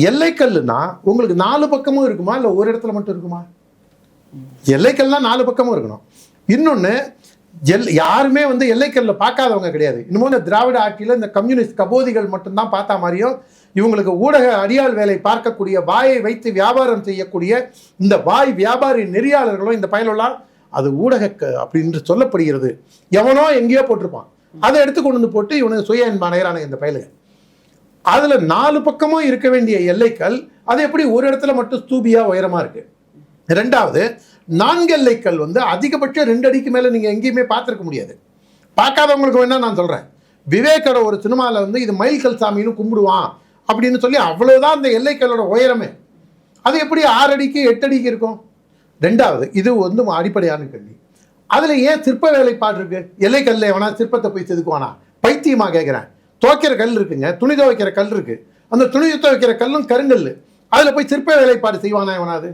எல்லைக்கல்லுனா உங்களுக்கு 4 பக்கமும் இருக்குமா இல்லை ஒரு இடத்துல மட்டும் இருக்குமா? எல்லைக்கல்னா 4 பக்கமும் இருக்கணும். இன்னொன்று, யாருமே வந்து எல்லைக்கல்ல பார்க்காதவங்க கிடையாது. இன்னமும் இந்த திராவிட ஆட்சியில் இந்த கம்யூனிஸ்ட் கபோதிகள் மட்டும்தான் பார்த்தா மாதிரியும், இவங்களுக்கு ஊடக அடியாள் வேலை பார்க்கக்கூடிய, வாயை வைத்து வியாபாரம் செய்யக்கூடிய இந்த வாய் வியாபாரி நெறியாளர்களும் இந்த பயலெல்லாம் அது ஊடக அப்படின்னு சொல்லப்படுகிறது. எவனோ எங்கேயோ போட்டிருப்பான், அதை எடுத்து கொண்டு வந்து போட்டு இவனுக்கு சுய என்பானையரான இந்த பயலுங்க. அதில் 4 பக்கமும் இருக்க வேண்டிய எல்லைக்கல் அது எப்படி ஒரு இடத்துல மட்டும் ஸ்தூபியாக உயரமாக இருக்குது? ரெண்டாவது, 4 எல்லைக்கல் வந்து அதிகபட்சம் 2 அடிக்கு மேலே நீங்கள் எங்கேயுமே பார்த்துருக்க முடியாது. பார்க்காதவங்களுக்கு வேணா நான் சொல்கிறேன், விவேக்கோட ஒரு சினிமாவில் வந்து இது மயில்கல் சாமின்னு கும்பிடுவான் அப்படின்னு சொல்லி அவ்வளோதான் அந்த எல்லைக்கல்லோட உயரமே. அது எப்படி 6 அடிக்கு 8 அடிக்கு இருக்கும்? ரெண்டாவது, இது வந்து அடிப்படையான கேள்வி. அதில் ஏன் சிற்ப வேலைப்பாடு இருக்கு? எல்லைக்கல்ல எவனா சிற்பத்தை போய் செதுக்குவானா? பைத்தியமா கேட்குறேன். துவைக்கிற கல் இருக்குங்க, துணி துவைக்கிற கல் இருக்கு, அந்த துணி துவைக்கிற கல்லும் கருங்கல், அதில் போய் சிற்ப வேலைப்பாடு செய்வானா எவனாது?